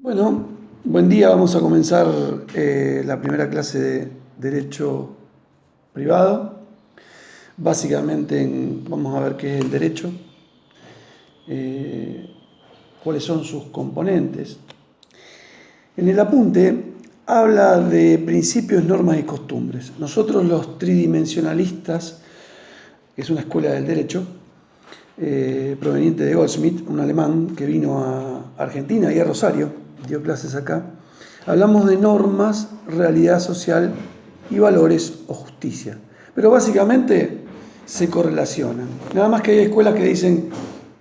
Bueno, buen día. Vamos a comenzar la primera clase de Derecho Privado. Básicamente vamos a ver qué es el derecho, cuáles son sus componentes. En el apunte habla de principios, normas y costumbres. Nosotros los tridimensionalistas, que es una escuela del derecho, proveniente de Goldsmith, un alemán que vino a Argentina y a Rosario, dio clases acá, hablamos de normas, realidad social y valores o justicia. Pero básicamente se correlacionan. Nada más que hay escuelas que dicen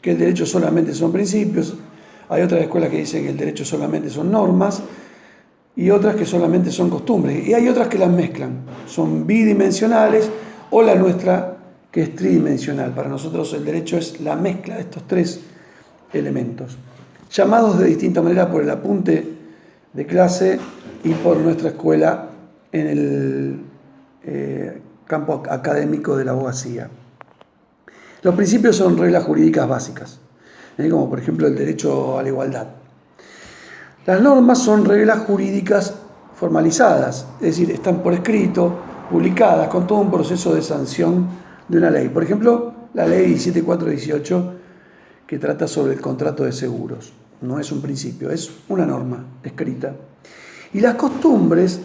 que el derecho solamente son principios, hay otras escuelas que dicen que el derecho solamente son normas y otras que solamente son costumbres. Y hay otras que las mezclan, son bidimensionales o la nuestra que es tridimensional. Para nosotros el derecho es la mezcla de estos tres elementos, llamados de distinta manera por el apunte de clase y por nuestra escuela en el campo académico de la abogacía. Los principios son reglas jurídicas básicas, como por ejemplo el derecho a la igualdad. Las normas son reglas jurídicas formalizadas, es decir, están por escrito, publicadas, con todo un proceso de sanción de una ley. Por ejemplo, la ley 17418, que trata sobre el contrato de seguros. No es un principio, es una norma escrita. Y las costumbres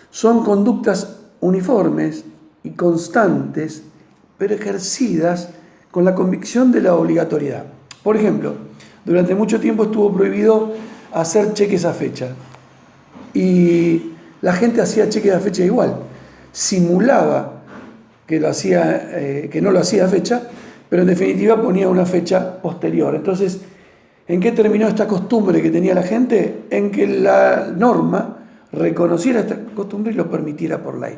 son conductas uniformes y constantes, pero ejercidas con la convicción de la obligatoriedad. Por ejemplo, durante mucho tiempo estuvo prohibido hacer cheques a fecha. Y la gente hacía cheques a fecha igual. Simulaba que no lo hacía a fecha, pero en definitiva ponía una fecha posterior. Entonces, ¿en qué terminó esta costumbre que tenía la gente? En que la norma reconociera esta costumbre y lo permitiera por ley.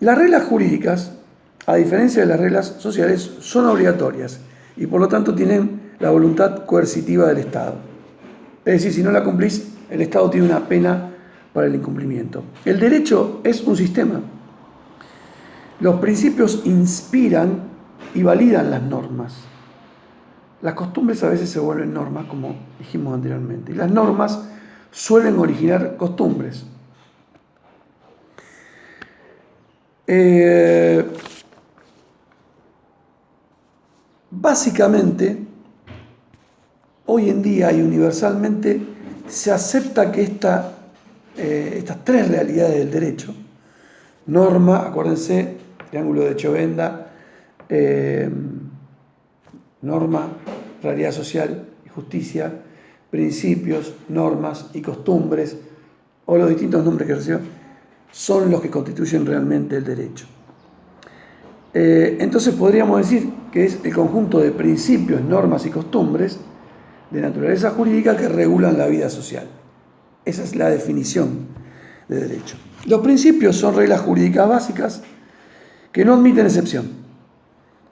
Las reglas jurídicas, a diferencia de las reglas sociales, son obligatorias y por lo tanto tienen la voluntad coercitiva del Estado. Es decir, si no la cumplís, el Estado tiene una pena para el incumplimiento. El derecho es un sistema. Los principios inspiran y validan las normas. Las costumbres a veces se vuelven normas, como dijimos anteriormente, y las normas suelen originar costumbres. Básicamente, hoy en día y universalmente se acepta que estas tres realidades del derecho, norma, acuérdense, triángulo de Chovenda, norma, realidad social y justicia, principios, normas y costumbres, o los distintos nombres que reciban, son los que constituyen realmente el derecho. Entonces podríamos decir que es el conjunto de principios, normas y costumbres de naturaleza jurídica que regulan la vida social. Esa es la definición de derecho. Los principios son reglas jurídicas básicas que no admiten excepción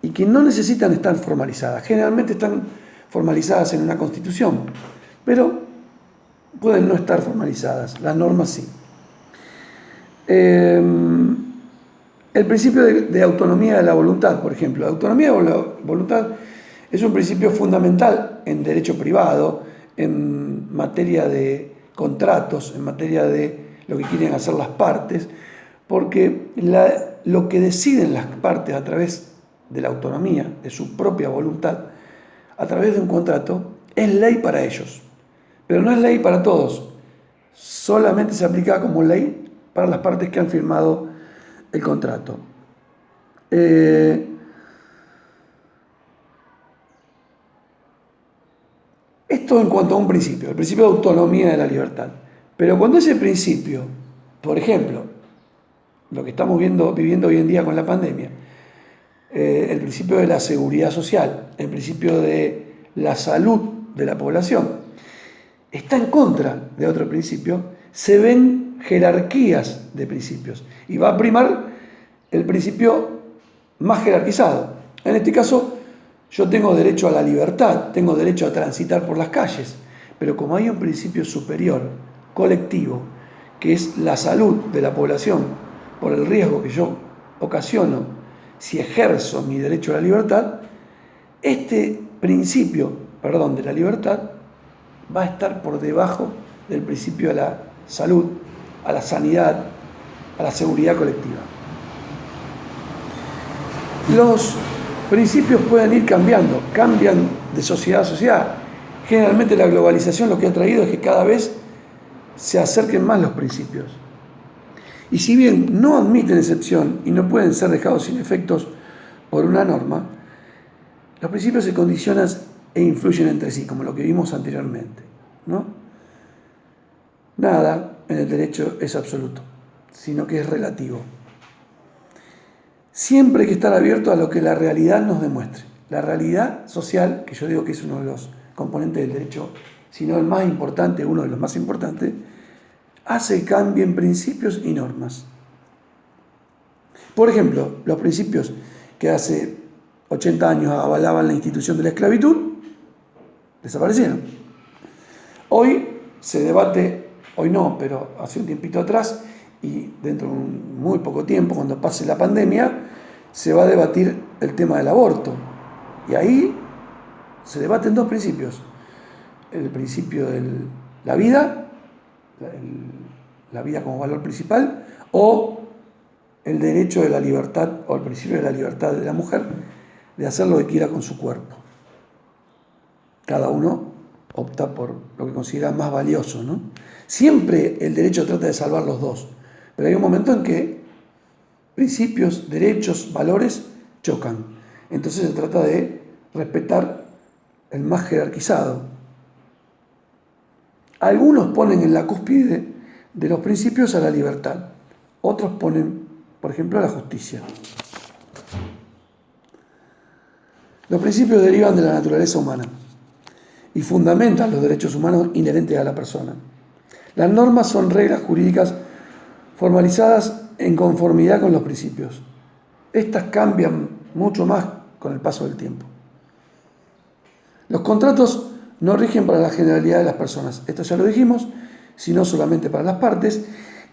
y que no necesitan estar formalizadas. Generalmente están formalizadas en una constitución, pero pueden no estar formalizadas. Las normas sí. El principio de autonomía de la voluntad, por ejemplo. La autonomía de la voluntad es un principio fundamental en derecho privado, en materia de contratos, en materia de lo que quieren hacer las partes, porque lo que deciden las partes a través de la autonomía, de su propia voluntad, a través de un contrato, es ley para ellos, pero no es ley para todos, solamente se aplica como ley para las partes que han firmado el contrato. Esto en cuanto a un principio, el principio de autonomía de la libertad. Pero cuando ese principio, por ejemplo, lo que estamos viviendo hoy en día con la pandemia, el principio de la seguridad social, el principio de la salud de la población, está en contra de otro principio, se ven jerarquías de principios y va a primar el principio más jerarquizado. En este caso, yo tengo derecho a la libertad, tengo derecho a transitar por las calles, pero como hay un principio superior, colectivo, que es la salud de la población por el riesgo que yo ocasiono si ejerzo mi derecho a la libertad, este principio de la libertad va a estar por debajo del principio a la salud, a la sanidad, a la seguridad colectiva. Los principios pueden ir cambiando, cambian de sociedad a sociedad. Generalmente la globalización lo que ha traído es que cada vez se acerquen más los principios. Y si bien no admiten excepción y no pueden ser dejados sin efectos por una norma, los principios se condicionan e influyen entre sí, como lo que vimos anteriormente, ¿no? Nada en el derecho es absoluto, sino que es relativo. Siempre hay que estar abierto a lo que la realidad nos demuestre. La realidad social, que yo digo que es uno de los componentes del derecho, si no el más importante, uno de los más importantes, hace que cambien principios y normas. Por ejemplo, los principios que hace 80 años avalaban la institución de la esclavitud, desaparecieron. Hoy se debate, hoy no, pero hace un tiempito atrás, y dentro de muy poco tiempo, cuando pase la pandemia, se va a debatir el tema del aborto. Y ahí se debaten dos principios. El principio de la vida, la vida como valor principal, o el derecho de la libertad, o el principio de la libertad de la mujer, de hacer lo que quiera con su cuerpo. Cada uno opta por lo que considera más valioso, ¿no? Siempre el derecho trata de salvar los dos, pero hay un momento en que principios, derechos, valores chocan. Entonces se trata de respetar el más jerarquizado. Algunos ponen en la cúspide de los principios a la libertad, otros ponen, por ejemplo, a la justicia. Los principios derivan de la naturaleza humana y fundamentan los derechos humanos inherentes a la persona. Las normas son reglas jurídicas formalizadas en conformidad con los principios. Estas cambian mucho más con el paso del tiempo. Los contratos no rigen para la generalidad de las personas, esto ya lo dijimos, sino solamente para las partes,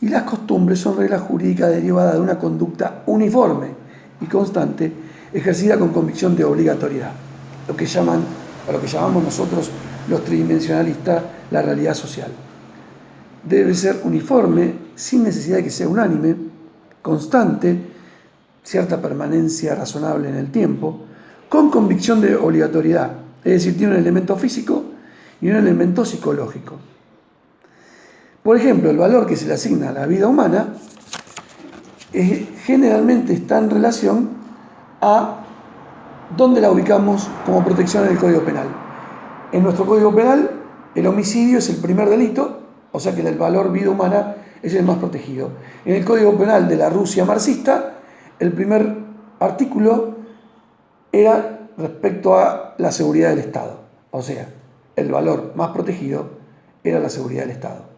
y las costumbres son reglas jurídicas derivadas de una conducta uniforme y constante, ejercida con convicción de obligatoriedad, lo que llamamos nosotros los tridimensionalistas la realidad social. Debe ser uniforme, sin necesidad de que sea unánime, constante, cierta permanencia razonable en el tiempo, con convicción de obligatoriedad, es decir, tiene un elemento físico y un elemento psicológico. Por ejemplo, el valor que se le asigna a la vida humana generalmente está en relación a dónde la ubicamos como protección en el Código Penal. En nuestro Código Penal, el homicidio es el primer delito, o sea que el valor vida humana es el más protegido. En el Código Penal de la Rusia marxista, el primer artículo era respecto a la seguridad del Estado. O sea, el valor más protegido era la seguridad del Estado.